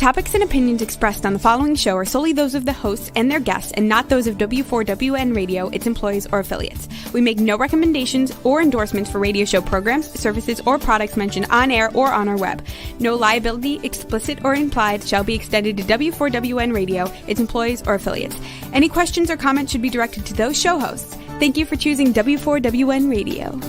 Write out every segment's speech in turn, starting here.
topics and opinions expressed on the following show are solely those of the hosts and their guests and not those of W4WN Radio, its employees, or affiliates. We make no recommendations or endorsements for radio show programs, services, or products mentioned on air or on our web. No liability, explicit or implied, shall be extended to W4WN Radio, its employees, or affiliates. Any questions or comments should be directed to those show hosts. Thank you for choosing W4WN Radio.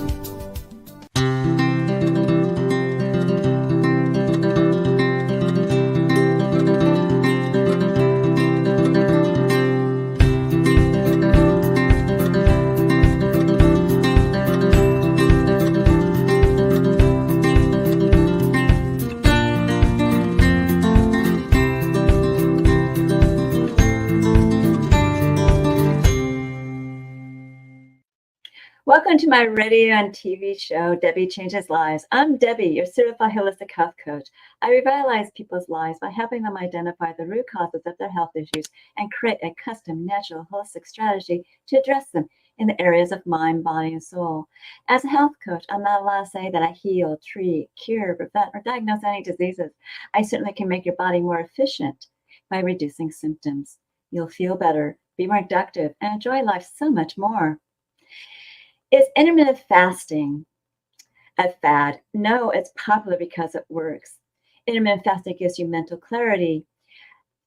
Welcome to my radio and TV show, Debi Changes Lives. I'm Debi, your certified holistic health coach. I revitalize people's lives by helping them identify the root causes of their health issues and create a custom, natural, holistic strategy to address them in the areas of mind, body, and soul. As a health coach, I'm not allowed to say that I heal, treat, cure, prevent, or diagnose any diseases. I certainly can make your body more efficient by reducing symptoms. You'll feel better, be more productive, and enjoy life so much more. Is intermittent fasting a fad? No, it's popular because it works. Intermittent fasting gives you mental clarity,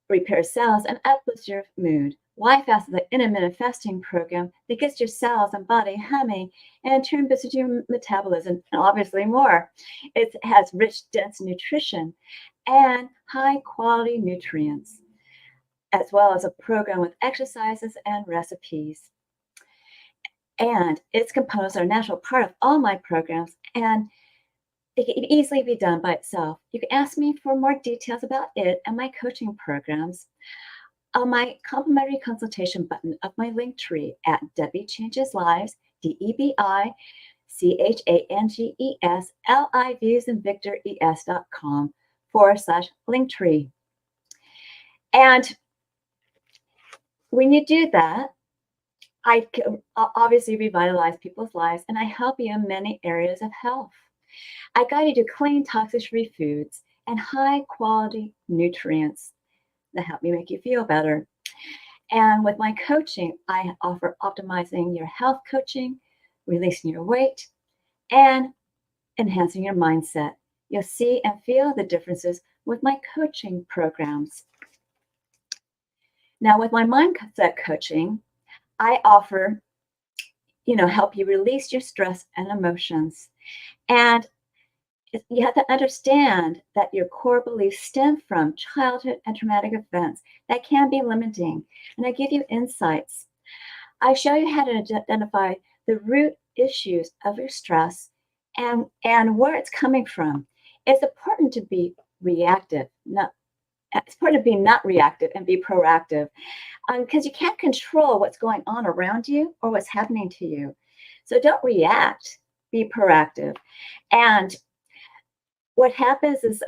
repairs cells, and uplifts your mood. Why fast is an intermittent fasting program that gets your cells and body humming and in turn boosts your metabolism and obviously more. It has rich, dense nutrition and high quality nutrients, as well as a program with exercises and recipes. And its components are a natural part of all my programs, and it can easily be done by itself. You can ask me for more details about it and my coaching programs on my complimentary consultation button of my link tree at Debi Changes Lives, DebiChangesLivesLinktree. And when you do that, I obviously revitalize people's lives, and I help you in many areas of health. I guide you to clean, toxic-free foods and high-quality nutrients that help you make you feel better. And with my coaching, I offer optimizing your health coaching, releasing your weight, and enhancing your mindset. You'll see and feel the differences with my coaching programs. Now, with my mindset coaching, I offer, help you release your stress and emotions. And you have to understand that your core beliefs stem from childhood and traumatic events that can be limiting. And I give you insights. I show you how to identify the root issues of your stress and where it's coming from. It's important to be reactive, it's important to be not reactive and be proactive, because you can't control what's going on around you or what's happening to you. So don't react, be proactive. And what happens is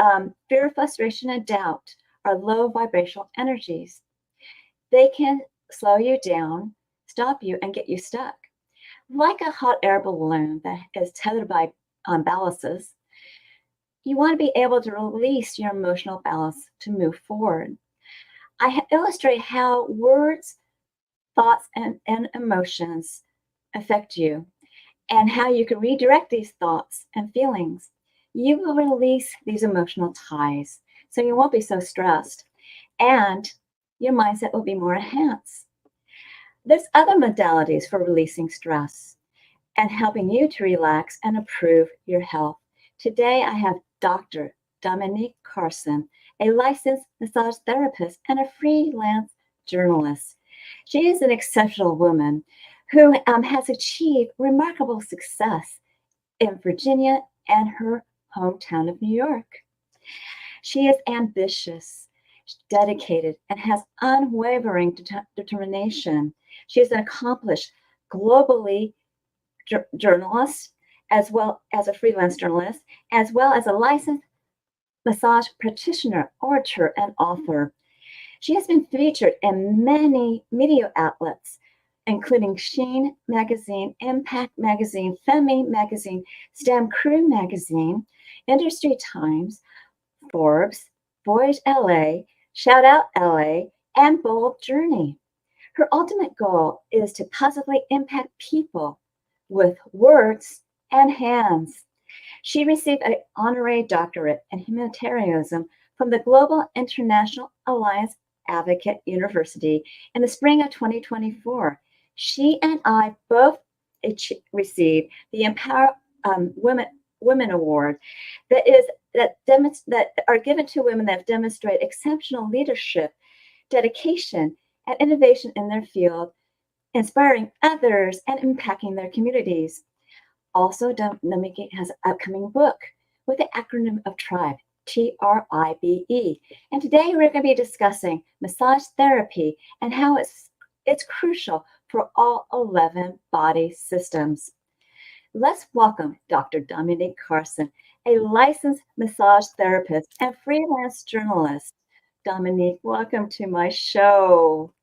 fear, frustration, and doubt are low vibrational energies. They can slow you down, stop you, and get you stuck. Like a hot air balloon that is tethered by ballasts, you want to be able to release your emotional ballast to move forward. I illustrate how words, thoughts, and emotions affect you and how you can redirect these thoughts and feelings. You will release these emotional ties, so you won't be so stressed, and your mindset will be more enhanced. There's other modalities for releasing stress and helping you to relax and improve your health. Today, I have Dr. Dominique Carson, a licensed massage therapist and a freelance journalist. She is an exceptional woman who has achieved remarkable success in Virginia and her hometown of New York. She is ambitious, dedicated, and has unwavering determination. She is an accomplished globally journalist, as well as a freelance journalist, as well as a licensed massage practitioner, orator, and author. She has been featured in many media outlets, including Sheen Magazine, Impact Magazine, Femi Magazine, STEM Crew Magazine, Industry Times, Forbes, Voyage LA, Shout Out LA, and Bold Journey. Her ultimate goal is to positively impact people with words and hands. She received an honorary doctorate in humanitarianism from the Global International Alliance Advocate University in the spring of 2024. She and I both received the Empower Women Award that are given to women that have demonstrated exceptional leadership, dedication, and innovation in their field, inspiring others and impacting their communities. Also, Dominique has an upcoming book with the acronym of T.R.I.B.E, T.R.I.B.E. And today we're going to be discussing massage therapy and how it's crucial for all 11 body systems. Let's welcome Dr. Dominique Carson, a licensed massage therapist and freelance journalist. Dominique, welcome to my show.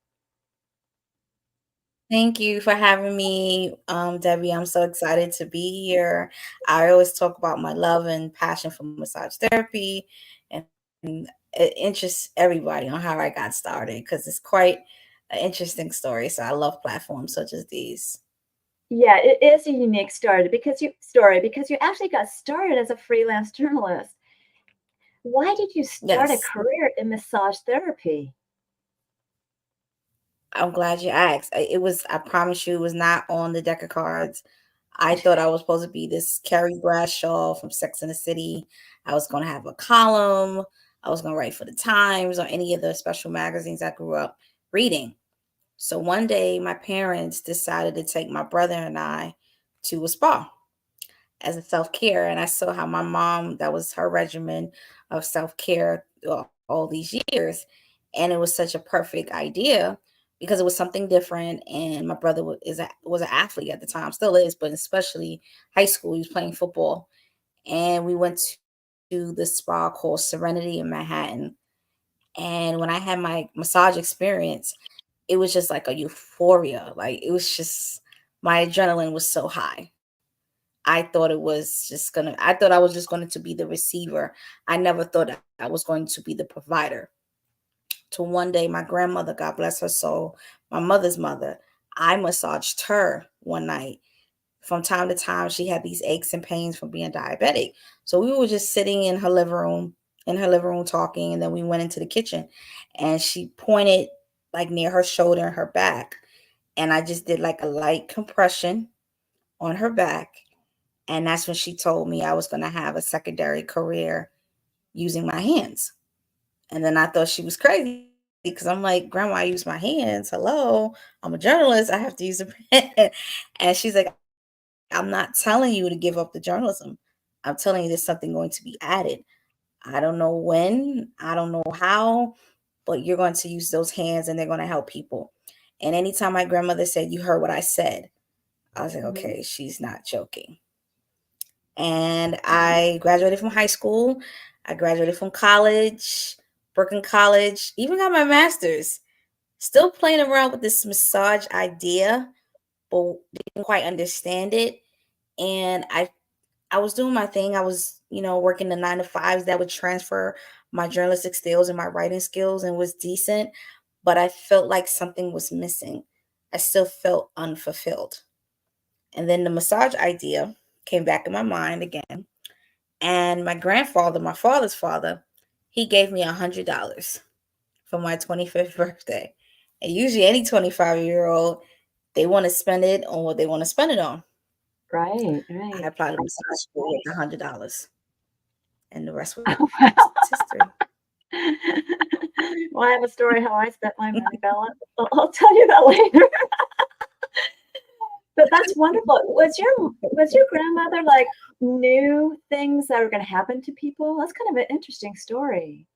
Thank you for having me, Debbie. I'm so excited to be here. I always talk about my love and passion for massage therapy, and it interests everybody on how I got started because it's quite an interesting story. So I love platforms such as these. Yeah, it is a unique story because you actually got started as a freelance journalist. Why did you start a Yes, career in massage therapy? I'm glad you asked. I promise you, it was not on the deck of cards. I thought I was supposed to be this Carrie Bradshaw from Sex and the City. I was going to have a column. I was going to write for the Times or any of the special magazines I grew up reading. So one day, my parents decided to take my brother and I to a spa as a self-care. And I saw how my mom, that was her regimen of self-care all these years. And it was such a perfect idea because it was something different. And my brother was an athlete at the time, still is, but especially high school, he was playing football. And we went to this spa called Serenity in Manhattan. And when I had my massage experience, it was just like a euphoria. Like it was just, my adrenaline was so high. I thought I was just going to be the receiver. I never thought I was going to be the provider. Till one day, my grandmother, God bless her soul, my mother's mother, I massaged her one night. From time to time, she had these aches and pains from being diabetic. So we were just sitting in her living room talking, and then we went into the kitchen, and she pointed like near her shoulder and her back, and I just did like a light compression on her back, and that's when she told me I was going to have a secondary career using my hands. And then I thought she was crazy because I'm like, Grandma, I use my hands. Hello, I'm a journalist. I have to use a pen. And she's like, I'm not telling you to give up the journalism. I'm telling you there's something going to be added. I don't know when, I don't know how, but you're going to use those hands and they're going to help people. And anytime my grandmother said, you heard what I said, I was like, okay, she's not joking. And I graduated from high school. I graduated from college, Brooklyn College, even got my master's. Still playing around with this massage idea, but didn't quite understand it. And I was doing my thing. I was, working the 9 to 5s that would transfer my journalistic skills and my writing skills and was decent, but I felt like something was missing. I still felt unfulfilled. And then the massage idea came back in my mind again. And my grandfather, my father's father, he gave me $100 for my 25th birthday. And usually any 25-year-old, they want to spend it on what they want to spend it on. Right. I applied to massage school with $100. And the rest was Oh, wow. history. Well, I have a story how I spent my money, Bella. I'll tell you that later. But that's wonderful. Was your grandmother like knew things that were going to happen to people? That's kind of an interesting story.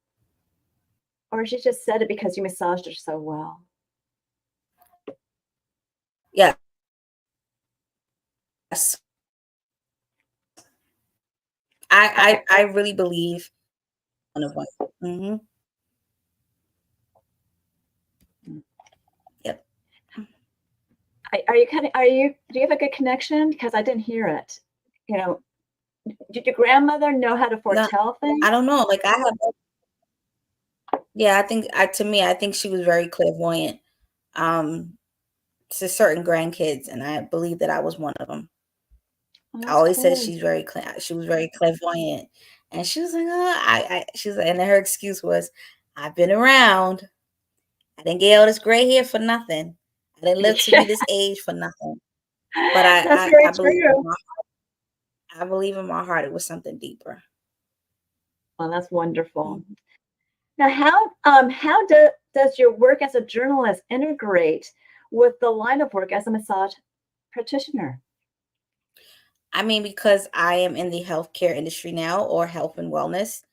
Or she just said it because you massaged her so well. Yes. I really believe one of one. Mm-hmm. Yep. Do you have a good connection? Because I didn't hear it. You know, did your grandmother know how to No, foretell things? I don't know. Like I have Yeah, I think she was very clairvoyant to certain grandkids, and I believe that I was one of them. Oh, I that's always said cool. she was very clairvoyant, and she was like, "Oh, she was," and her excuse was, "I've been around. I didn't get all this gray hair for nothing. I didn't live to Yeah, be this age for nothing." But that's very I believe true. in I believe in my heart it was something deeper. Well, that's wonderful. Mhm. Now, how does your work as a journalist integrate with the line of work as a massage practitioner? I mean, because I am in the healthcare industry now, or health and wellness,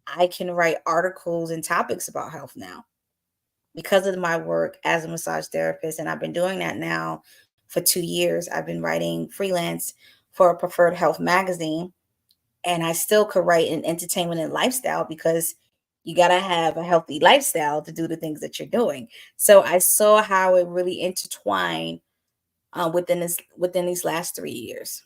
I can write articles and topics about health now because of my work as a massage therapist. And I've been doing that now for 2 years. I've been writing freelance for a preferred health magazine, and I still could write in entertainment and lifestyle because you got to have a healthy lifestyle to do the things that you're doing. So I saw how it really intertwined within these last 3 years.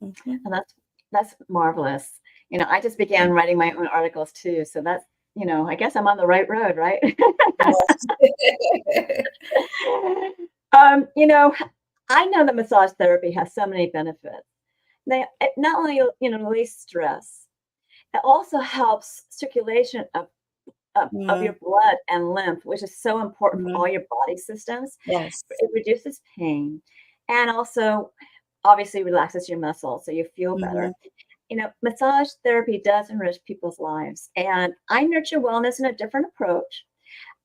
Mhm. And that's marvelous. I just began writing my own articles too, so that's, I guess I'm on the right road, right? Yes. You know, I know that massage therapy has so many benefits. It not only, release stress, it also helps circulation of your Mhm, blood and lymph, which is so important for all mhm. your body systems. Yes. It reduces pain and also obviously relaxes your muscles so you feel better. Mhm. Massage therapy does enrich people's lives, and I nurture wellness in a different approach.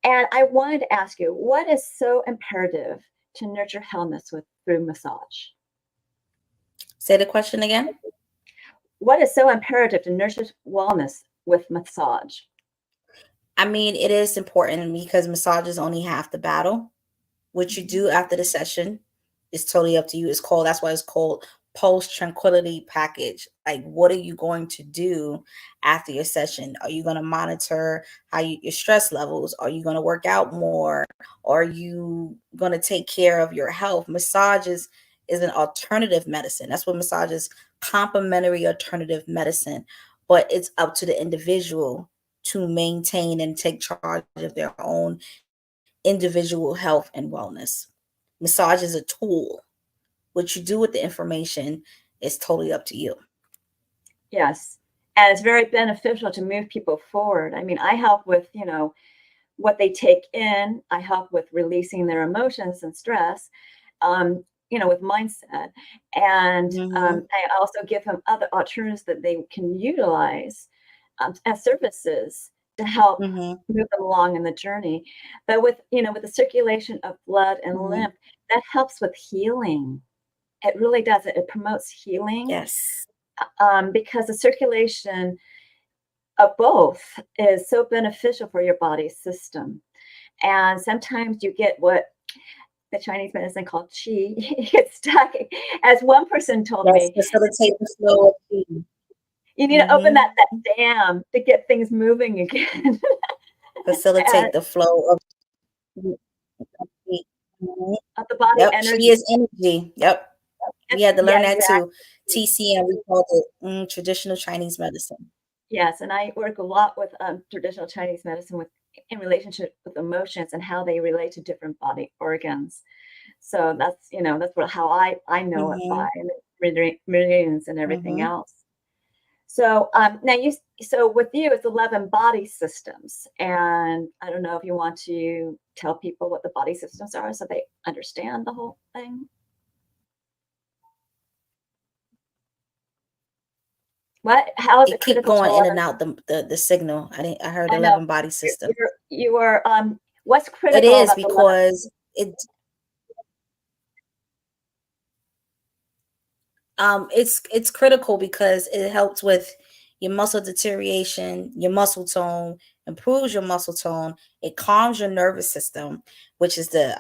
And I wanted to ask you, what is so imperative to nurture wellness through massage? Say the question again. What is so imperative to nurture wellness with massage? I mean, it is important because massage is only half the battle. What you Mhm. do after the session is totally up to you. That's why it's called post tranquility package. Like, what are you going to do after your session? Are you going to monitor your stress levels? Are you going to work out more? Are you going to take care of your health? Is an alternative medicine. That's what massage is, complementary alternative medicine. But it's up to the individual to maintain and take charge of their own individual health and wellness. Massage is a tool. What you do with the information is totally up to you. Yes. And it's very beneficial to move people forward. I mean, I help with, what they take in. I help with releasing their emotions and stress, with mindset. And Mhm, I also give them other alternatives that they can utilize as services to help mhm, move them along in the journey. But with the circulation of blood and mhm. lymph, that helps with healing. It really does. It promotes healing Yes. because the circulation of both is so beneficial for your body system. And sometimes you get what the Chinese medicine called qi. You get stuck. As one person told Yes, me, facilitate the flow of chi. you need to open Mhm. that dam to get things moving again. And Facilitate the flow of chi. Mhm. of the body Yep, chi energy. is energy. Yep. We had to Yeah, learn that too. exactly. TCM, we called it traditional Chinese medicine. Yes, and I work a lot with traditional Chinese medicine in relationship with emotions and how they relate to different body organs. So that's how I know it by Mhm, and meridians and everything mhm. else. So now so with you it's 11 body systems, and I don't know if you want to tell people what the body systems are so they understand the whole thing. How is It it keep critical to going in 11? and out the signal. I heard I know 11 body system. you are what's It critical is about the 11? because it's critical because it helps with your muscle deterioration, your muscle tone, improves your muscle tone. It calms your nervous system, which is the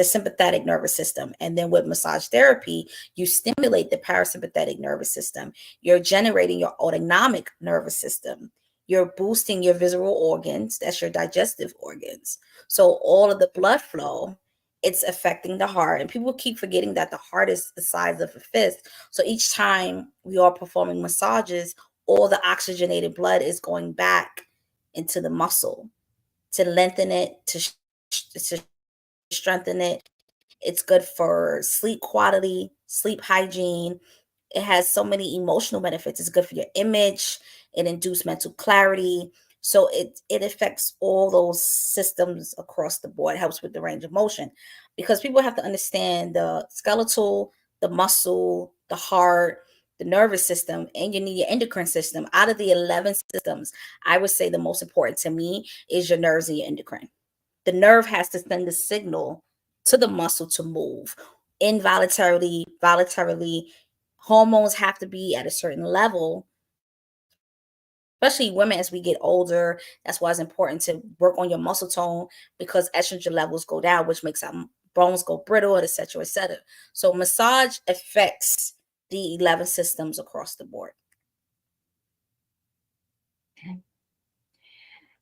sympathetic nervous system. And then with massage therapy, you stimulate the parasympathetic nervous system. You're generating your autonomic nervous system. You're boosting your visceral organs, that's your digestive organs. So all of the blood flow, it's affecting the heart. And people keep forgetting that the heart is the size of a fist. So each time we are performing massages, all the oxygenated blood is going back into the muscle, to lengthen it, to strengthen it. It's good for sleep quality, sleep hygiene. It has so many emotional benefits. It's good for your image. It induces mental clarity. So it affects all those systems across the board. It helps with the range of motion, because people have to understand the skeletal, the muscle, the heart, the nervous system, and you need your endocrine system. Out of the 11 systems, I would say the most important to me is your nerves and your endocrine. The nerve has to send the signal to the muscle to move involuntarily, voluntarily. Hormones have to be at a certain level, especially women as we get older. That's why it's important to work on your muscle tone, because estrogen levels go down, which makes our bones go brittle, et cetera, et cetera. So massage affects the 11 systems across the board. Okay.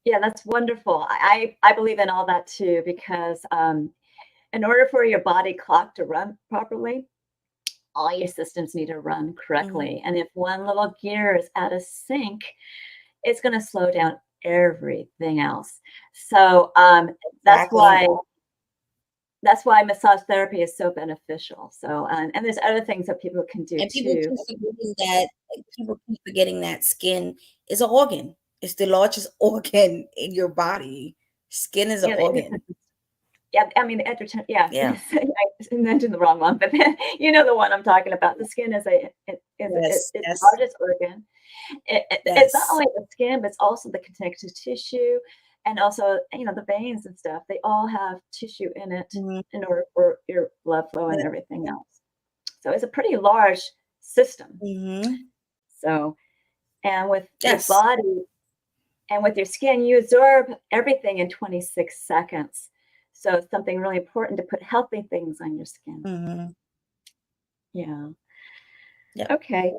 Yeah, that's wonderful. I believe in all that too, because in order for your body clock to run properly, all your systems need to run correctly. And if one little gear is out of sync, it's going to slow down everything else. So that's why massage therapy is so beneficial. So and there's other things that people can do And too. people keep forgetting that skin is an organ. It's the largest organ in your body. Skin is an organ. Yeah, I mean, yeah, Yeah. I mentioned the wrong one, but you know the one I'm talking about. The skin is it's the largest organ. It's not only the skin, but it's also the connective tissue, and also the veins and stuff. They all have tissue in it in order for your blood flow and everything else. So it's a pretty large system. So, and with your body and with your skin, you absorb everything in 26 seconds. So it's something really important to put healthy things on your skin. Yeah. Okay.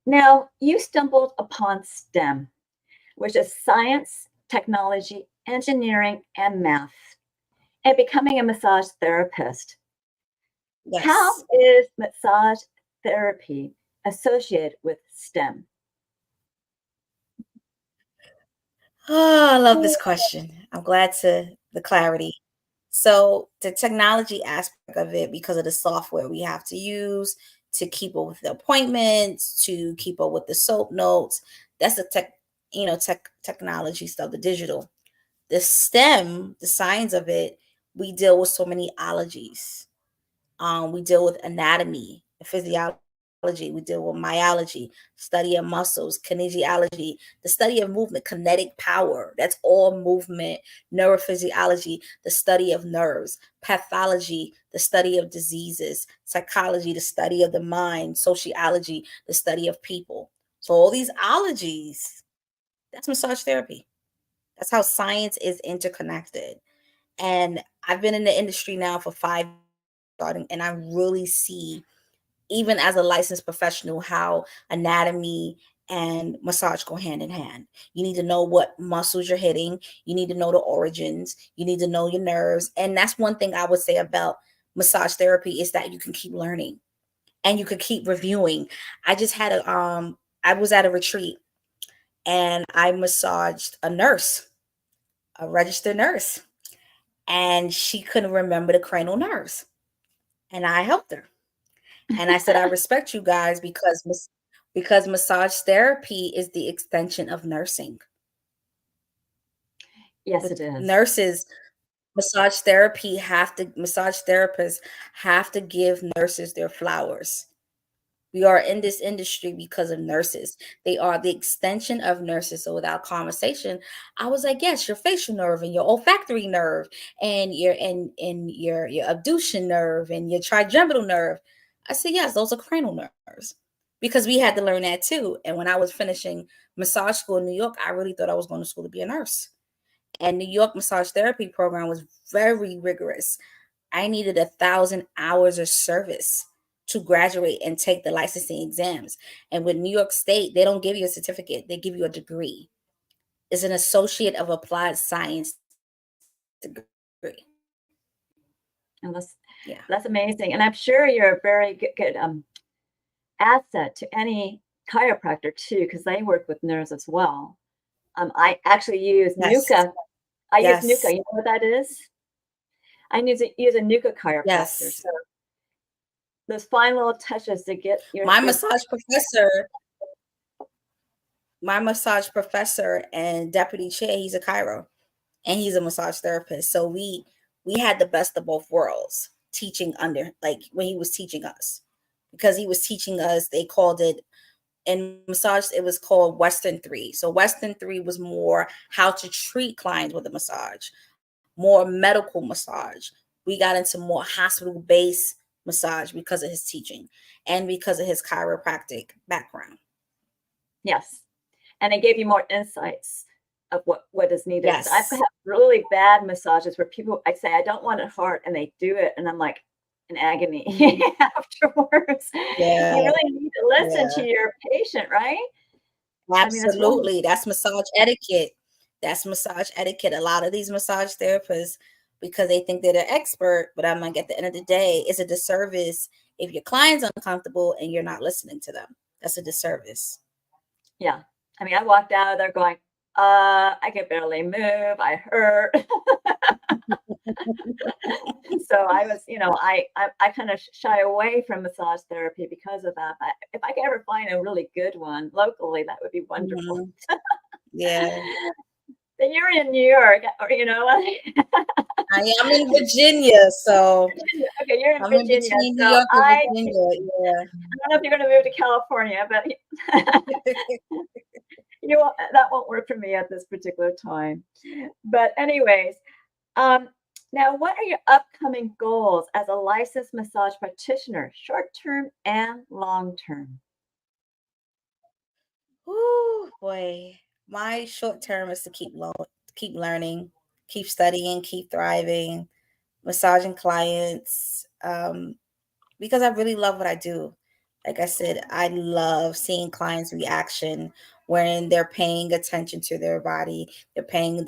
Now, you stumbled upon STEM, which is science, technology, engineering, and math, and becoming a massage therapist. Yes. How is massage therapy associated with STEM? Oh, I love this question. I'm glad to the clarity. So the technology aspect of it, because of the software we have to use to keep up with the appointments, to keep up with the soap notes, that's the technology stuff, the digital. The STEM, the science of it, we deal with so many ologies. We deal with anatomy, physiology. We deal with myology, study of muscles, kinesiology, the study of movement, kinetic power. That's all movement, neurophysiology, the study of nerves, pathology, the study of diseases, psychology, the study of the mind, sociology, the study of people. So all these ologies, that's massage therapy. That's how science is interconnected. And I've been in the industry now for 5 years, and I really see, even as a licensed professional, how anatomy and massage go hand in hand. You need to know what muscles you're hitting. You need to know the origins. You need to know your nerves. And that's one thing I would say about massage therapy, is that you can keep learning and you can keep reviewing. I just had I was at a retreat and I massaged a nurse, a registered nurse, and she couldn't remember the cranial nerves. And I helped her. And I said, I respect you guys, because massage therapy is the extension of nursing. Yes, it is. Massage therapists have to give nurses their flowers. We are in this industry because of nurses. They are the extension of nurses. So without conversation, I was like, yes, your facial nerve and your olfactory nerve and your abduction nerve and your trigeminal nerve. I said, yes, those are cranial nerves, because we had to learn that too. And when I was finishing massage school in New York, I really thought I was going to school to be a nurse. And New York massage therapy program was very rigorous. I needed 1,000 hours of service to graduate and take the licensing exams. And with New York State, they don't give you a certificate, they give you a degree. It's an associate of applied science degree. And that's amazing. And I'm sure you're a very good asset to any chiropractor too, because they work with nerves as well. I actually use Yes. NUCA. I use Yes. NUCA. You know what that is? I use a NUCA chiropractor. Yes. So those fine little touches to get your My massage professor and deputy chair, he's a chiro and he's a massage therapist. So we had the best of both worlds teaching under, like when he was teaching us, because he was teaching us, they called it in massage, it was called Western 3. So Western 3 was more how to treat clients with a massage, more medical massage. We got into more hospital-based massage because of his teaching and because of his chiropractic background. Yes. And it gave you more insights of what is needed. Yes. I've had really bad massages where people, I say, I don't want it hard, and they do it, and I'm like in agony afterwards. Yeah. You really need to listen to your patient, right? Absolutely. That's massage etiquette. That's massage etiquette. A lot of these massage therapists, because they think they're the expert, but I'm like, at the end of the day, it's a disservice if your client's uncomfortable and you're not listening to them. That's a disservice. Yeah. I mean, I walked out of there going, I can barely move. I hurt. So I was, I kind of shy away from massage therapy because of that. But if I could ever find a really good one locally, that would be wonderful. Mm-hmm. Yeah. But you're in New York, or I am in Virginia, so okay, you're in I'm Virginia. in between New So York and Virginia. Yeah. I don't know if you're going to move to California, but that won't work for me at this particular time. But anyways, now what are your upcoming goals as a licensed massage practitioner, short term and long term? Oh boy, my short term is to keep learning, keep studying, keep thriving, massaging clients, because I really love what I do. Like I said, I love seeing clients' reaction when they're paying attention to their body, they're paying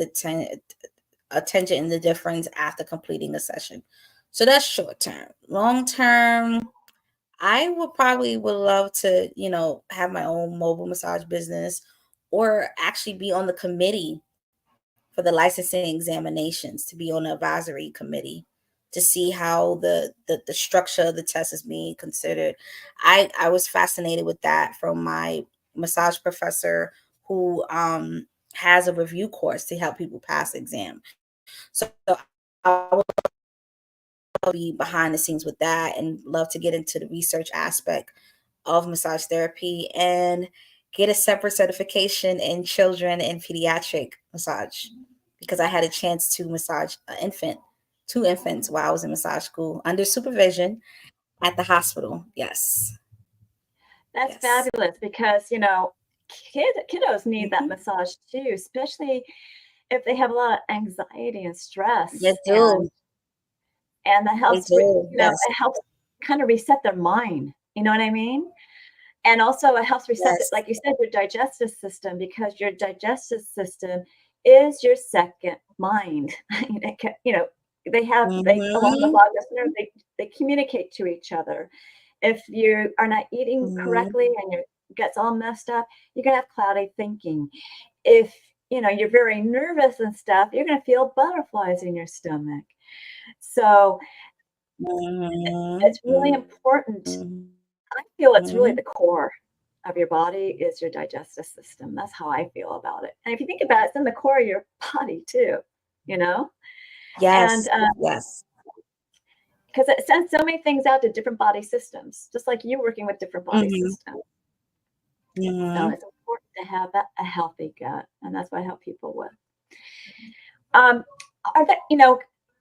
attention in the difference after completing a session. So that's short term. Long term, I would love to, have my own mobile massage business or actually be on the committee for the licensing examinations, to be on the advisory committee to see how the structure of the test is being considered. I was fascinated with that from my massage professor who has a review course to help people pass the exam. So I would be behind the scenes with that and love to get into the research aspect of massage therapy and get a separate certification in children and pediatric massage, because I had a chance to massage two infants while I was in massage school under supervision at the hospital. Yes. That's Yes. fabulous because, kiddos need that Mhm. massage too, especially if they have a lot of anxiety and stress. They do. And that They helps, do. Yes. it helps kind of reset their mind. You know what I mean? And also it helps reset, Yes. like you said, your digestive system, because your digestive system is your second mind. They have, along the Mhm. vagus nerve, they communicate to each other. If you are not eating Mhm. correctly and your gut's all messed up, you're gonna have cloudy thinking. If you're very nervous and stuff, you're gonna feel butterflies in your stomach. So Mhm. it's really important. Mhm. I feel it's really Mhm. the core of your body is your digestive system. That's how I feel about it. And if you think about it, it's in the core of your body too, you know? And Yes. Yes. because it sends so many things out to different body systems, just like you working with different body Mhm. systems. So Mhm. it's important to have a healthy gut, and that's what I help people with. Um, are there,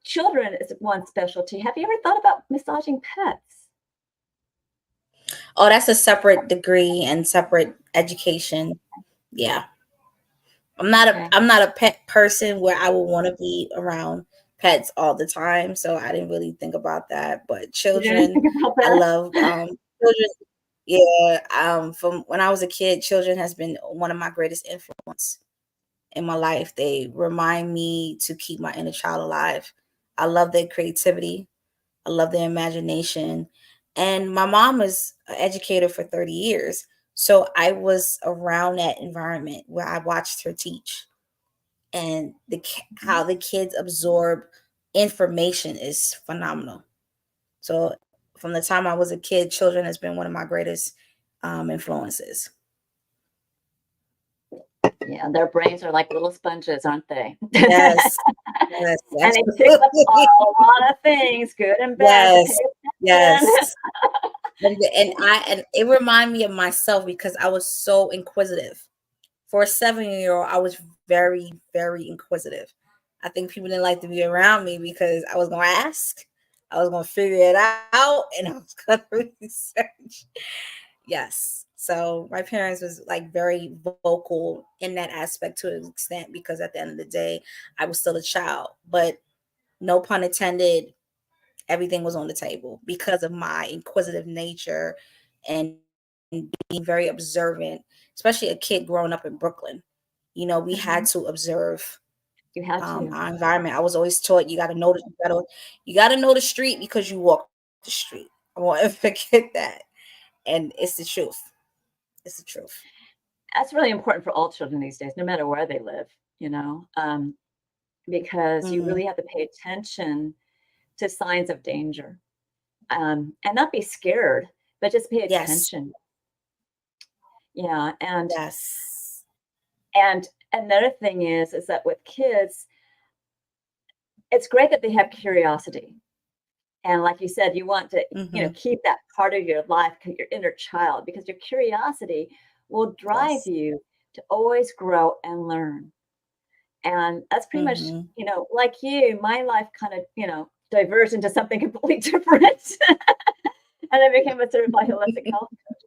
children is one specialty. Have you ever thought about massaging pets? Oh, that's a separate degree and separate education. Yeah. Okay. I'm not a pet person where I would want to be around pets all the time. So I didn't really think about that. But You didn't children, think about I that? love children. Yeah. From when I was a kid, children has been one of my greatest influence in my life. They remind me to keep my inner child alive. I love their creativity. I love their imagination. And my mom is an educator for 30 years. So I was around that environment where I watched her teach, and how the kids absorb information is phenomenal. So from the time I was a kid, children has been one of my greatest influences. Yeah, their brains are like little sponges, aren't they? Yes, yes, And they pick up a absolutely. lot of things, good and bad, to Yes, pay attention. yes. And it reminded me of myself because I was so inquisitive. For a 7-year-old, I was very, very inquisitive. I think people didn't like to be around me because I was going to ask, I was going to figure it out, and I was going to research. Yes. So my parents was like very vocal in that aspect to an extent, because at the end of the day, I was still a child. But no pun intended, everything was on the table because of my inquisitive nature and being very observant, especially a kid growing up in Brooklyn. We had to observe You had to. our environment. I was always taught you got to know you got to know the street because you walk the street. I won't ever forget that, and it's the truth. It's the truth. That's really important for all children these days, no matter where they live, because you Mhm. really have to pay attention to signs of danger, and not be scared, but just pay Yes. attention. Yeah, Yes. and another thing is that with kids, it's great that they have curiosity. And like you said, you want to, Mhm. keep that part of your life, your inner child, because your curiosity will drive Yes. you to always grow and learn. And that's pretty much, Mhm. like you, my life kind of, diverged into something completely different. And I became a certified holistic health coach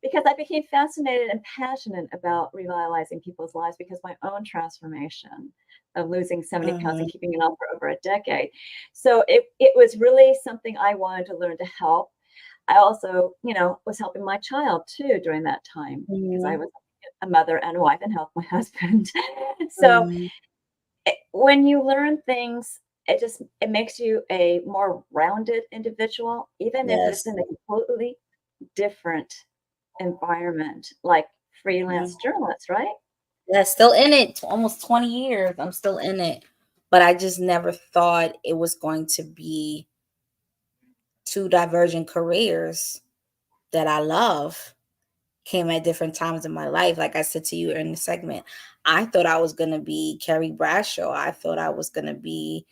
because I became fascinated and passionate about revitalizing people's lives because my own transformation of losing so many pounds and Mhm. keeping it off for over a decade. So it was really something I wanted to learn to help. I also, was helping my child too during that time because I Mhm. was a mother and a wife and helped my husband. So Mhm. when you learn things, it makes you a more rounded individual, even if it's Yes. in a completely different environment, like freelance Mhm. journalists, right? Yeah, still in it. Almost 20 years. I'm still in it. But I just never thought it was going to be two divergent careers that I love came at different times in my life. Like I said to you in the segment, I thought I was going to be Carrie Bradshaw. I thought I was going to be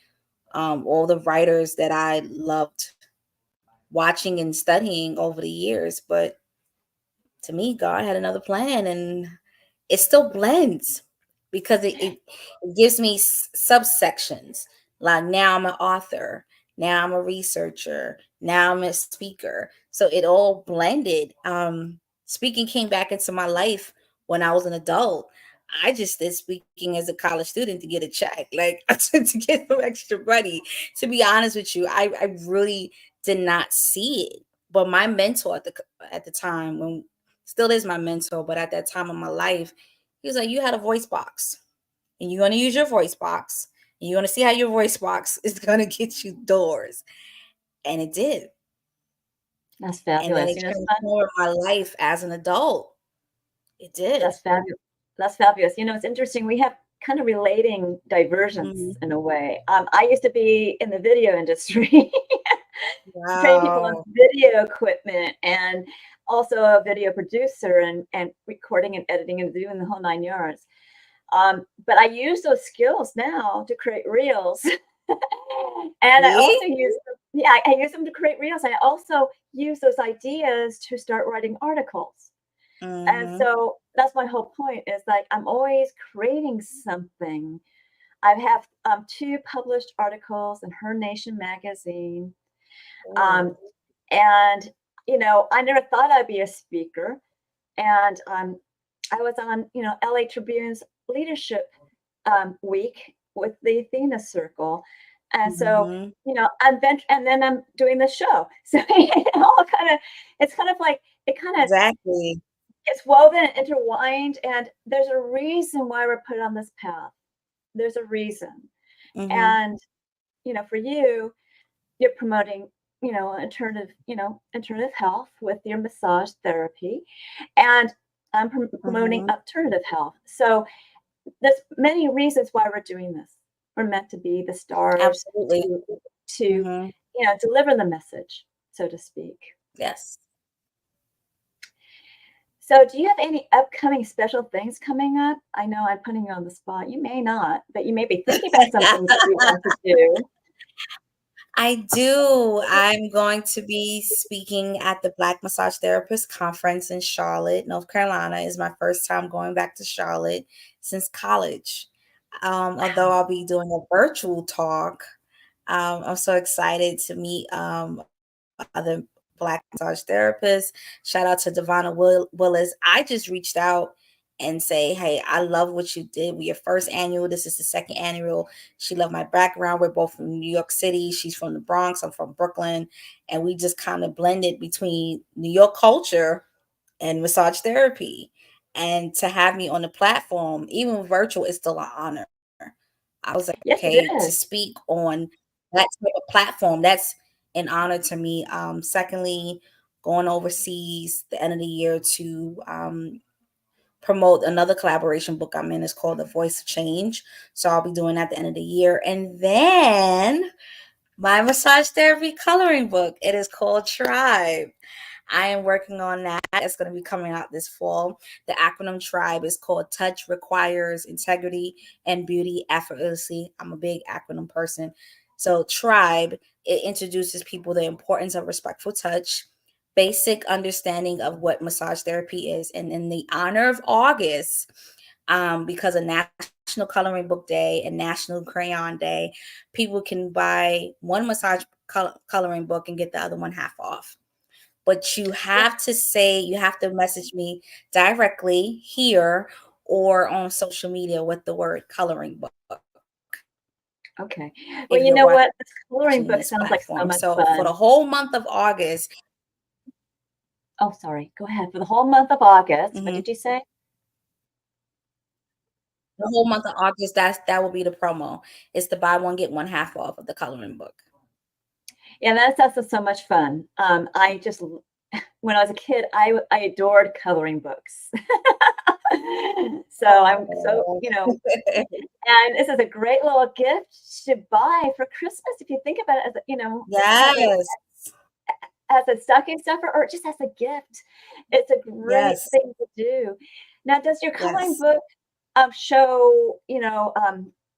all the writers that I loved watching and studying over the years. But to me, God had another plan, and it still blends because it gives me subsections. Like now I'm an author, now I'm a researcher, now I'm a speaker. So it all blended. Speaking came back into my life when I was an adult. I just did speaking as a college student to get a check, like to get some extra money. To be honest with you, I really did not see it. But my mentor at the time, when still is my mentor, but at that time of my life, he was like, you had a voice box and you're going to use your voice box and you're going to see how your voice box is going to get you doors. And it did. That's And then fabulous. it transformed my life as an adult. It did. That's fabulous. That's fabulous. It's interesting. We have kind of relating divergence Mhm. in a way. I used to be in the video industry, training people on Wow. video equipment, and also a video producer and recording and editing and doing the whole 9 yards. But I use those skills now to create reels. And I See? also use them, yeah, I use them to create reels. I also use those ideas to start writing articles. And Hmm. so that's my whole point is like I'm always creating something. I have two published articles in Her Nation magazine. Um, Oh. and, I never thought I'd be a speaker. And I was on, LA Tribune's leadership week with the Athena Circle. And so, Hmm. and then I'm doing the show. So it's kind of like, it kind of Exactly. it's woven and intertwined. And there's a reason why we're put on this path. There's a reason. Hmm. And, for you, you're promoting alternative health with your massage therapy, and I'm promoting Mhm. alternative health. So there's many reasons why we're doing this. We're meant to be the stars Absolutely. to Mhm. deliver the message, so to speak. Yes. So, do you have any upcoming special things coming up? I know I'm putting you on the spot. You may not, but you may be thinking about something that you want to do. I do. I'm going to be speaking at the Black Massage Therapist Conference in Charlotte, North Carolina. Is my first time going back to Charlotte since college. Although I'll be doing a virtual talk, I'm so excited to meet other Black massage therapists. Shout out to Devonna Willis. I just reached out and say, hey, I love what you did with your first annual. This is the second annual. She loved my background. We're both from New York City. She's from the Bronx. I'm from Brooklyn. And we just kind of blended between New York culture and massage therapy. And to have me on the platform, even virtual, is still an honor. I was like, Yes, it okay, to is. speak on that type of platform, that's an honor to me. Secondly, going overseas the end of the year to promote another collaboration book I'm in. It's called The Voice of Change. So I'll be doing that at the end of the year. And then my massage therapy coloring book. It is called T.R.I.B.E. I am working on that. It's going to be coming out this fall. The acronym T.R.I.B.E is called Touch Requires Integrity and Beauty Effortlessly. I'm a big acronym person. So T.R.I.B.E, it introduces people the importance of respectful touch, basic understanding of what massage therapy is. And in the honor of August, because of National Coloring Book Day and National Crayon Day, people can buy one massage coloring book and get the other one half off. But you have to message me directly here or on social media with the word coloring book Okay. Well, if you you're know what? This coloring watching book this sounds like so platform. much So for the fun. whole month of August, Oh, sorry. Go ahead. For the whole month of August, what mhm, did you say? that will be the promo. It's the buy one get one half off of the coloring book. Yeah, that's also so much fun. When I was a kid, I adored coloring books. So I'm so, Oh. and this is a great little gift to buy for Christmas if you think about it Yes. as a stocking stuffer or just as a gift. It's a great Yes. thing to do. Now, does your coloring Yes. book show,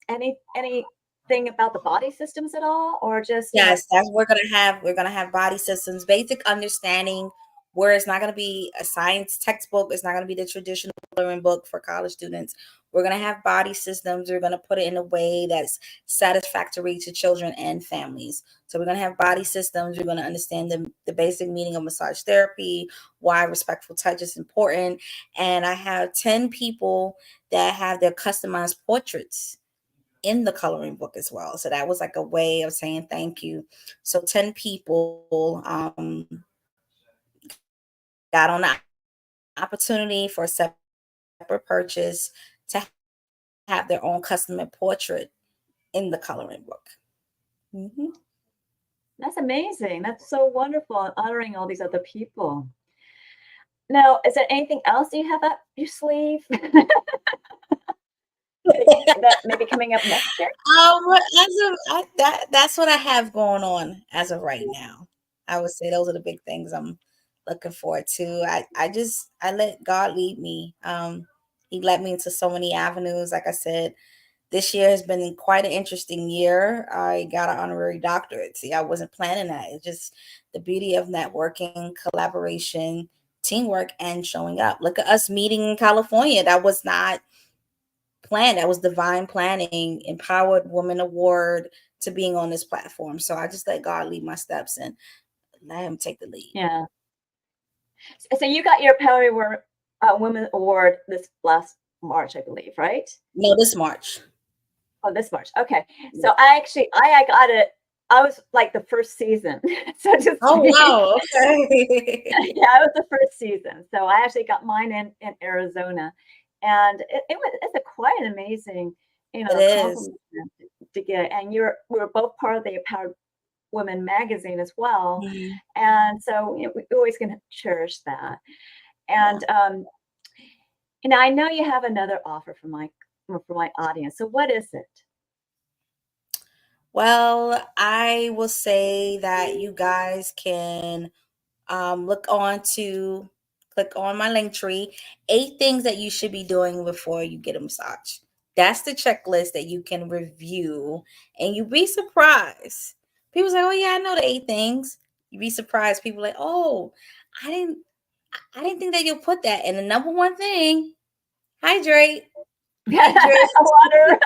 anything about the body systems at all, or just, Yes, that's we're gonna have body systems, basic understanding where it's not gonna be a science textbook, it's not gonna be the traditional coloring book for college students. We're gonna have body systems, we're gonna put it in a way that's satisfactory to children and families. So we're gonna have body systems, we're gonna understand the basic meaning of massage therapy, why respectful touch is important. And I have 10 people that have their customized portraits in the coloring book as well. So that was like a way of saying thank you. So 10 people got on the opportunity for a separate purchase to have their own custom portrait in the coloring book. Mm-hmm. that's amazing. That's so wonderful, honoring all these other people. Now, is there anything else you have up your sleeve that may be coming up next year? That's what I have going on as of right now. I would say those are the big things I'm looking forward to. I let God lead me. He led me into so many avenues. Like I said, this year has been quite an interesting year. I got an honorary doctorate. See, I wasn't planning that. It's just the beauty of networking, collaboration, teamwork, and showing up. Look at us meeting in California. That was not planned. That was divine planning, empowered woman award to being on this platform. So I just let God lead my steps and let him take the lead. Yeah. So you got your Power Women Award this last March, I believe, right? No, this March. Oh, this March. Okay. Yeah. So I got it. I was like the first season, so to Oh speak. wow. Okay. Yeah, I was the first season. So I actually got mine in Arizona, and it's a quite an amazing, It is. compliment to get. And we were both part of the Empowered Women magazine as well. Mhm. And so we're always going to cherish that. Yeah. And I know you have another offer for my audience. So what is it? Well, I will say that you guys can click on my link tree. 8 things that you should be doing before you get a massage. That's the checklist that you can review, and you'd be surprised. People say, "Oh yeah, I know the 8 things." You'd be surprised. People like, "Oh, I didn't, I didn't think that you'll put that." And the number one thing, hydrate, hydrate. Water.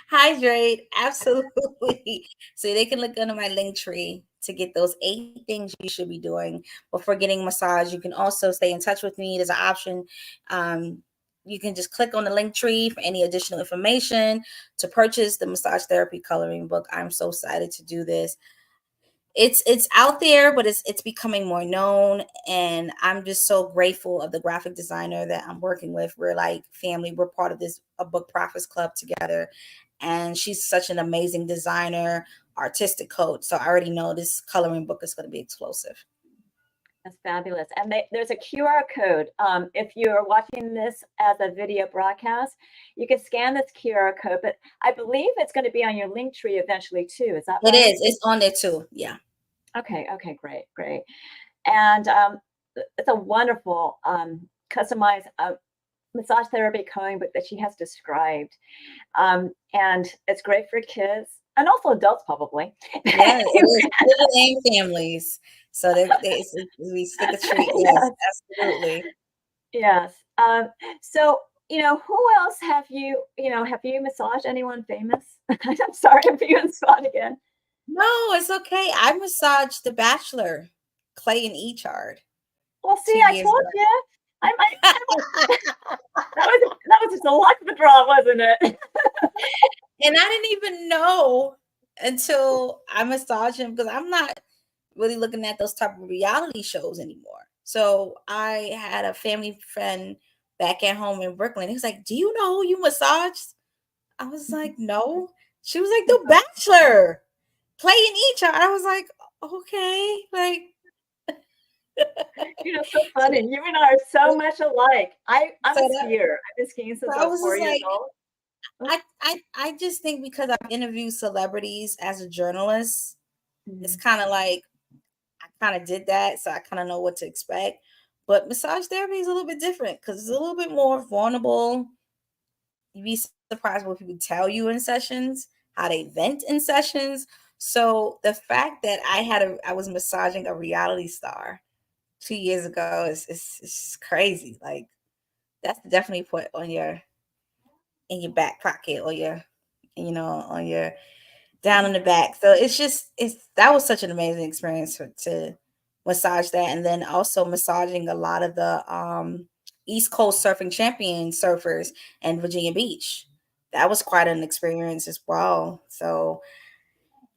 Hydrate, absolutely. So they can look under my link tree to get those 8 things you should be doing before getting massage. You can also stay in touch with me. There's an option. You can just click on the link tree for any additional information to purchase the massage therapy coloring book. I'm so excited to do this. It's out there, but it's becoming more known, and I'm just so grateful of the graphic designer that I'm working with. We're like family. We're part of this a book profits club together, and she's such an amazing designer, artistic coach. So I already know this coloring book is going to be explosive. That's fabulous. And there's a QR code. If you're watching this as a video broadcast, you can scan this QR code, but I believe it's going to be on your link tree eventually too. Is that right? It is. It's on there too. Yeah. Okay, great. And it's a wonderful customized massage therapy coloring book that she has described. And it's great for kids and also adults probably. Yeah, it is. Children and families. So we stick a treat. Yes, absolutely. Yes. So, who else have you massaged anyone famous? I'm sorry, I'm being on the spot again. No, it's okay. I massaged The Bachelor, Clay and E-Chard, Well, see, 2 I years told ago. you. That was just a luck of the draw, wasn't it? And I didn't even know until I massaged him because I'm not really looking at those type of reality shows anymore. So I had a family friend back at home in Brooklyn. He was like, "Do you know who you massaged?" I was like, "No." She was like, "The Bachelor, Clay and E-Chard." I was like, "Okay." Like, So funny. You and I are so much alike. I'm so a that skier. I've been skiing so since I I was was four just years like, old. I just think because I've interviewed celebrities as a journalist, it's Mhm. kind of like I kind of did that, so I kind of know what to expect. But massage therapy is a little bit different because it's a little bit more vulnerable. You'd be surprised what people tell you in sessions, how they vent in sessions. So the fact that I was massaging a reality star 2 years ago is crazy. Like that's definitely put on your in your back pocket or your on your down in the back. So it's that was such an amazing experience to massage that, and then also massaging a lot of the East Coast surfing champion surfers in Virginia Beach. That was quite an experience as well. So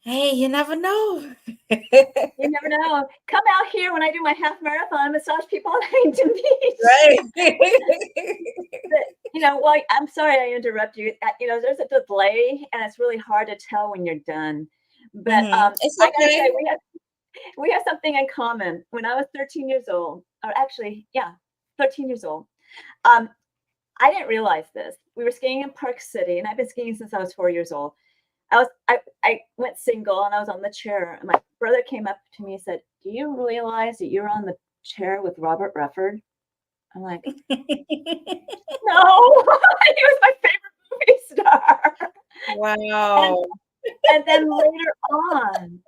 hey, you never know. You never know. Come out here when I do my half marathon, massage people on Huntington Beach. Right. Well, I'm sorry I interrupt you. There's a delay, and it's really hard to tell when you're done. But It's I gotta okay. say, we have something in common. When I was 13 years old, or actually, yeah, 13 years old, I didn't realize this. We were skiing in Park City, and I've been skiing since I was 4 years old. I went single, and I was on the chair, and my brother came up to me and said, "Do you realize that you're on the chair with Robert Redford?" I'm like, "No." He was my favorite movie star. And Wow. and then later on,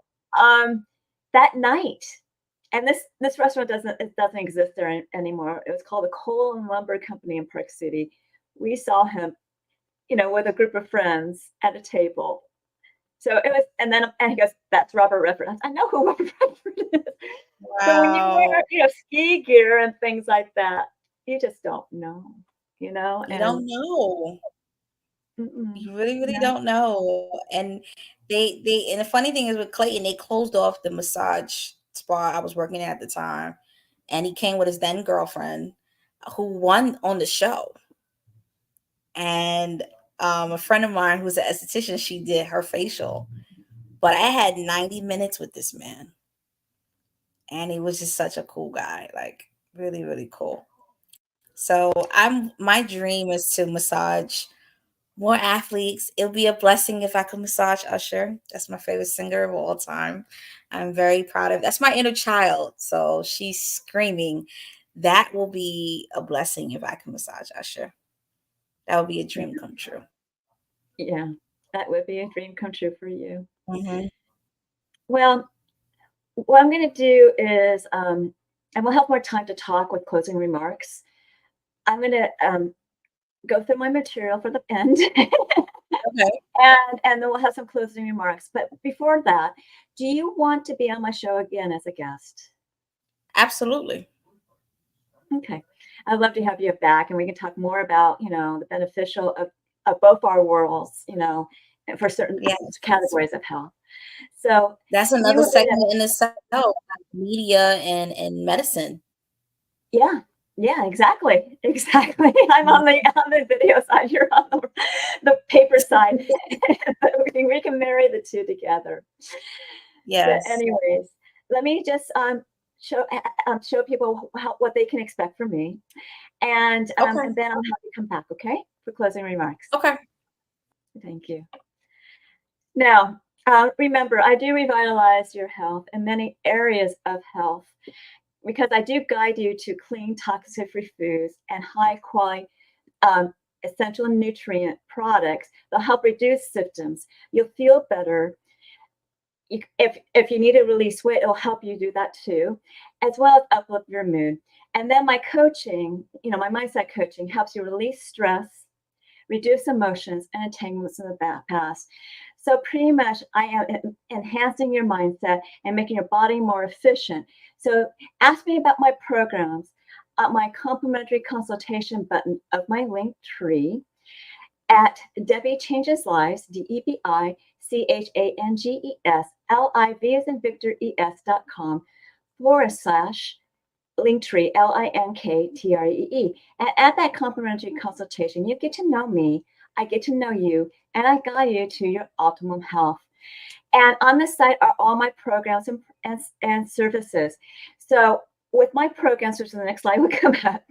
that night, and this restaurant doesn't exist there anymore. It was called the Coal and Lumber Company in Park City. We saw him, with a group of friends at a table. So it was, and he goes, "That's Robert Redford." I know who Robert Redford is. So when you Wow. wear, ski gear and things like that, you just don't know, You and don't know. mm-mm, You really, really no. don't know. And and the funny thing is with Clayton, they closed off the massage spa I was working at the time. And he came with his then girlfriend who won on the show. And a friend of mine who's an esthetician, she did her facial. But I had 90 minutes with this man. And he was just such a cool guy, like really, really cool. So my dream is to massage more athletes. It'll be a blessing if I can massage Usher. That's my favorite singer of all time. I'm very proud of. That's my inner child. So she's screaming. That will be a blessing if I can massage Usher. That would be a dream come true. Yeah, that would be a dream come true for you. Mm-hmm. Well, what I'm going to do is, and we'll have more time to talk with closing remarks. I'm going to go through my material for the end. Okay. And then we'll have some closing remarks. But before that, do you want to be on my show again as a guest? Absolutely. Okay. I'd love to have you back, and we can talk more about, the beneficial of both our worlds, for certain categories of health. So that's another segment in itself, media and medicine. Yeah, exactly. I'm on the video side, you're on the paper side. But we can marry the two together. Yes. But anyways, let me just show people what they can expect from me, and then I'll have you come back, okay, for closing remarks. Okay. Thank you. Now, remember, I do revitalize your health in many areas of health, because I do guide you to clean, toxic-free foods and high-quality essential nutrient products that help reduce symptoms. You'll feel better. If you need to release weight, it'll help you do that too, as well as uplift your mood. And then my coaching, my mindset coaching, helps you release stress, reduce emotions and entanglements in the past. So pretty much I am enhancing your mindset and making your body more efficient. So ask me about my programs at my complimentary consultation button of my Linktree at Debi Changes Lives, DEBI CHANGES LIV as in Victor ES.com / Linktree, LINKTREE. And at that complimentary consultation, you get to know me, I get to know you, and I guide you to your optimum health. And on the site are all my programs and services. So with my programs, which is the next slide will come up,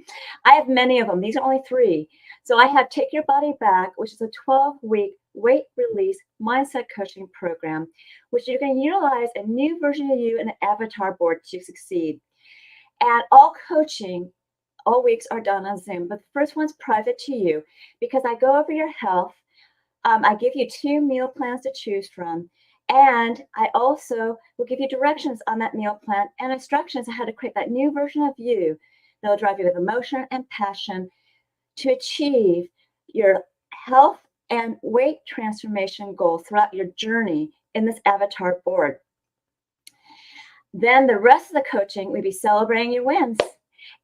I have many of them. These are only 3. So I have Take Your Body Back, which is a 12-week weight release mindset coaching program, which you can utilize a new version of you and an avatar board to succeed. And all coaching, all weeks are done on Zoom, but the first one's private to you because I go over your health. I give you 2 meal plans to choose from. And I also will give you directions on that meal plan and instructions on how to create that new version of you that will drive you with emotion and passion to achieve your health and weight transformation goals throughout your journey in this avatar board. Then the rest of the coaching, we'll be celebrating your wins.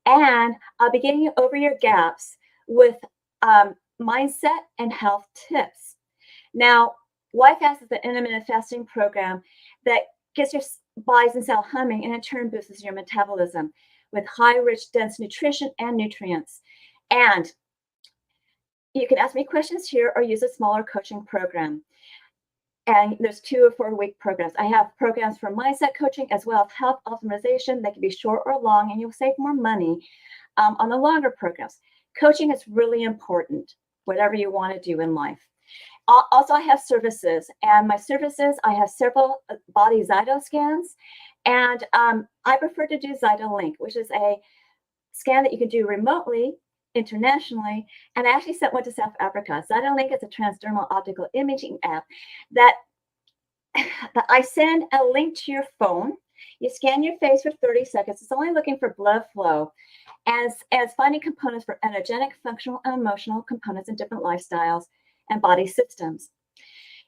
And I'll be getting you over your gaps with mindset and health tips. Now, YFAST is the intermittent fasting program that gets your bodies and cell humming and in turn boosts your metabolism with high, rich, dense nutrition and nutrients. And you can ask me questions here or use a smaller coaching program. And there's 2 or 4 week programs. I have programs for mindset coaching as well as health optimization. They can be short or long, and you'll save more money on the longer programs. Coaching is really important, whatever you want to do in life. Also, I have services, and my services, I have several body Zyto scans, and I prefer to do Zyto Link, which is a scan that you can do remotely, internationally, and I actually sent one to South Africa. Zyto Link is a transdermal optical imaging app that I send a link to your phone. You scan your face for 30 seconds. It's only looking for blood flow as finding components for energetic, functional, and emotional components in different lifestyles and body systems.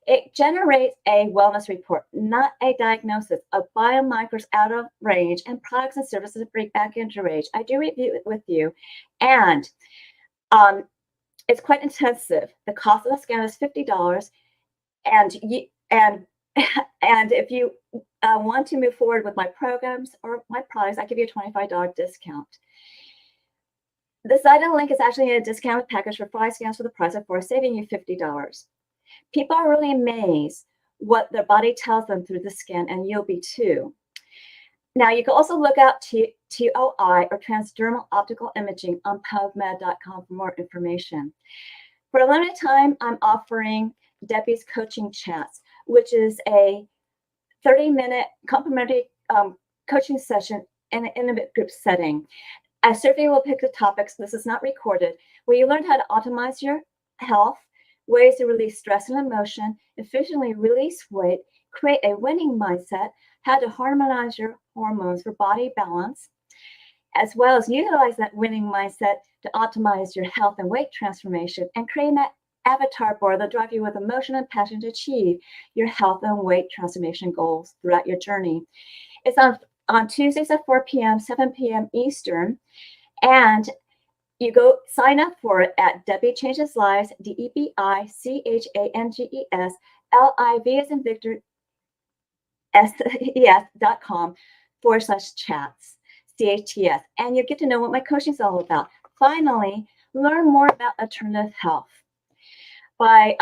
It generates a wellness report, not a diagnosis of biomarkers out of range and products and services that bring back into range. I do review it with you, and it's quite intensive. The cost of the scan is $50, and if you want to move forward with my programs or my products, I give you a $25 discount. The Zyto Link is actually a discounted package for 5 scans for the price of 4, saving you $50. People are really amazed what their body tells them through the skin, and you'll be too. Now, you can also look out TOI or transdermal optical imaging on PubMed.com for more information. For a limited time, I'm offering Debi's coaching chats, which is a 30-minute complimentary coaching session in an intimate group setting. A survey will pick the topics, this is not recorded, where you learn how to optimize your health, ways to release stress and emotion, efficiently release weight, create a winning mindset, how to harmonize your hormones for body balance, as well as utilize that winning mindset to optimize your health and weight transformation, and creating that avatar board that drive you with emotion and passion to achieve your health and weight transformation goals throughout your journey. It's on Tuesdays at 4 p.m., 7 p.m. Eastern, and you go sign up for it at Debi Changes Lives, DebiChangesLives, LIV as in Victor, SES.com/chats, CHTS, and you get to know what my coaching is all about. Finally, learn more about alternative health by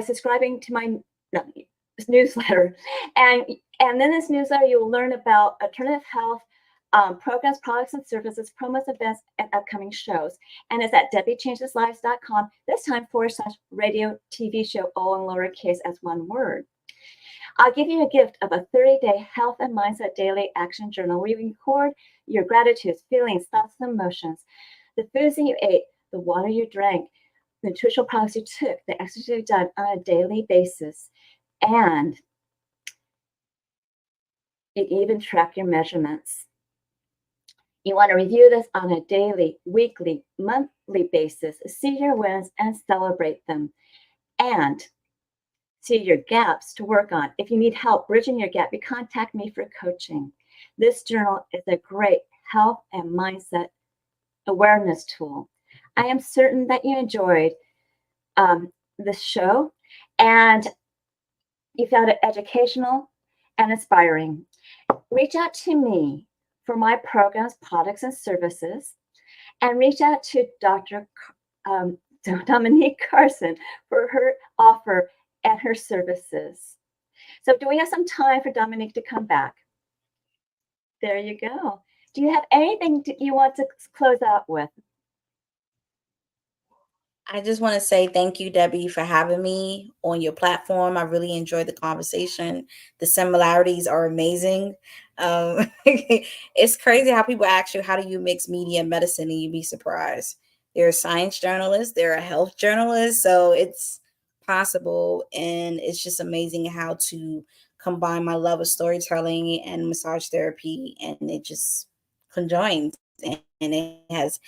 subscribing to my newsletter, and in this newsletter you will learn about alternative health programs, products, and services, promos, events, and upcoming shows. And it's at DebiChangesLives.com, this time /radio TV show, all in lowercase as one word. I'll give you a gift of a 30-day health and mindset daily action journal where you record your gratitudes, feelings, thoughts, and emotions, the foods that you ate, the water you drank, the nutritional products you took, the exercise you've done on a daily basis, and you even track your measurements. You want to review this on a daily, weekly, monthly basis, see your wins and celebrate them, and see your gaps to work on. If you need help bridging your gap, you contact me for coaching. This journal is a great health and mindset awareness tool. I am certain that you enjoyed this show and you found it educational and inspiring. Reach out to me for my programs, products, and services, and reach out to Dr. Dominique Carson for her offer and her services. So do we have some time for Dominique to come back? There you go. Do you have anything you want to close out with? I just want to say thank you, Debi, for having me on your platform. I really enjoyed the conversation. The similarities are amazing. It's crazy how people ask you, how do you mix media and medicine? And you'd be surprised. There are science journalists, there are health journalists, so it's possible. And it's just amazing how to combine my love of storytelling and massage therapy, and it just conjoins, and it has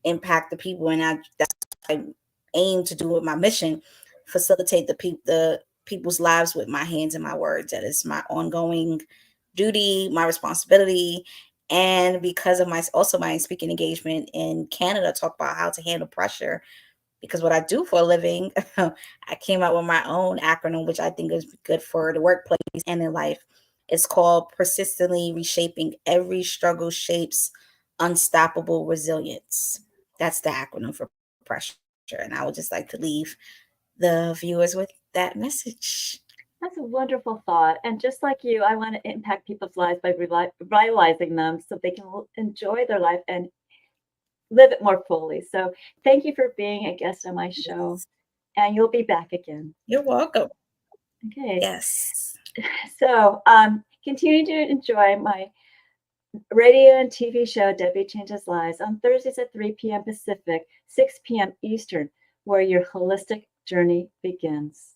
impact the people, and that's what I aim to do with my mission: facilitate the people's lives with my hands and my words. That is my ongoing duty, my responsibility. And because of my speaking engagement in Canada, talk about how to handle pressure, because what I do for a living, I came out with my own acronym, which I think is good for the workplace and in life. It's called Persistently Reshaping Every Struggle Shapes Unstoppable Resilience. That's the acronym for pressure. And I would just like to leave the viewers with that message. That's a wonderful thought. And just like you, I want to impact people's lives by revitalizing them so they can enjoy their life and live it more fully. So thank you for being a guest on my show. And you'll be back again. You're welcome. Okay. Yes. So continue to enjoy my radio and TV show, Debi Changes Lives, on Thursdays at 3 p.m. Pacific, 6 p.m. Eastern, where your holistic journey begins.